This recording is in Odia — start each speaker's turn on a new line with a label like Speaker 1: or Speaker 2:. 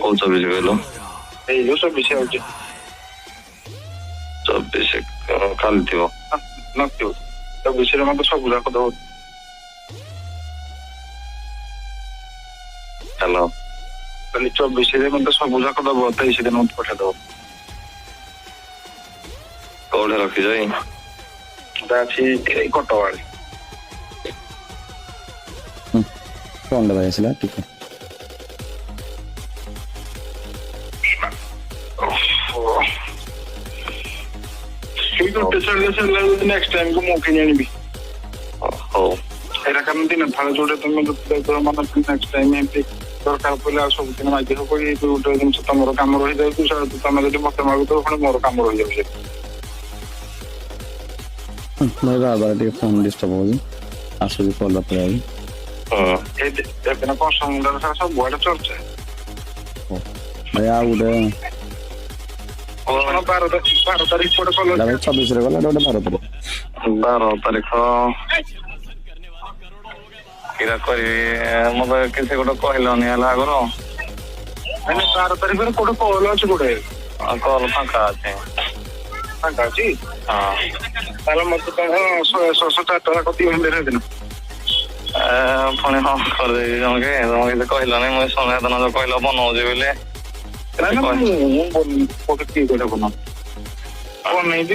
Speaker 1: କୋଉ 24 କହିଲ?
Speaker 2: ଏଇ ଯୋଉ 24 ହଉଛି
Speaker 1: 24 କାଲି ଥିବ
Speaker 2: ନଥିବ 24ରେ ମତେ ସବୁ ଯାକ ଦବ।
Speaker 1: ହ୍ୟାଲୋ
Speaker 2: କାଲି 24ରେ ମତେ ସବୁ ଯାକ ଦବ 23 ଦିନ ମତେ ପଠେଇଦବ।
Speaker 1: କୋଉଠି ରଖିଛ କି?
Speaker 2: ଏଟା ଅଛି ଏଇ କଟକ ଆଡେ।
Speaker 3: ଫୋନ୍ ଭାଇ ଆସିଲା ଟିକେ
Speaker 2: ନେକ୍ସଟ ଟାଇମ୍ କୁ ମୁଁ କିଣି ଆଣିବି।
Speaker 1: ହଉ
Speaker 2: ଏଇଟା କାରଣ ଦିନ ଥାଳେ ଯୋଉଟା ତମେ ମାନେ ନେକ୍ସଟ ଟାଇମ୍ ଏମିତି ଦରକାର ପଡ଼ିଲେ ଆଉ ସବୁଦିନ ମାଗି ହବ କି ଗୋଟେ ଜିନିଷ ତମର କାମ ରହିଯାଉଛି ତମେ ଯଦି ମତେ ମାଗୁଥିବ ପୁଣି ମୋର କାମ ରହିଯାଉଛି।
Speaker 3: ଭାଇ ବାରବାର ଟିକେ ଫୋନ୍ ଡିଷ୍ଟର୍ବ ହଉଛି ଆସୁଛି କଲ୍ ପଳେଇ
Speaker 2: ଏଦିନ କଣ ସମୁଦ୍ର ସାରା ସବୁଆଡେ ଚର୍ଚ୍ଚା।
Speaker 3: ଭାଇ ଆଉ ଗୋଟେ
Speaker 2: 12 ତାରିଖ ଗୋଟେ କଲ
Speaker 3: ଭାଇ 26ରେ ଗଲା ଗୋଟେ 12 ତାରିଖ
Speaker 1: 12 ତାରିଖ କିରା କରିବି ମତେ କିଛି ଗୋଟେ କହିଲନି ହେଲା ଆଗରୁ।
Speaker 2: 12 ତାରିଖରେ କୋଉଟେ କଲ ଅଛି ଗୋଟେ
Speaker 1: କଲ୍ ଫାଙ୍କା ଅଛି।
Speaker 2: ଫାଙ୍କା ଅଛି
Speaker 1: ହଁ
Speaker 2: ତାହେଲେ ମତେ ତମ 100 ଟଙ୍କା କତି ହେଲେ ଦିନ
Speaker 1: ପୁଣି ହଁ କରିଦେବି ଜଣକେ ତମେ କିଛି କହିଲନି ମୁଁ ଶୁଣେ ତମେ ଯୋଉ କହିଲ ବନଉଛି ବୋଲି
Speaker 2: ମୁଁ କୋଉଠି କିଏ କହିଲେ ବନେଇବି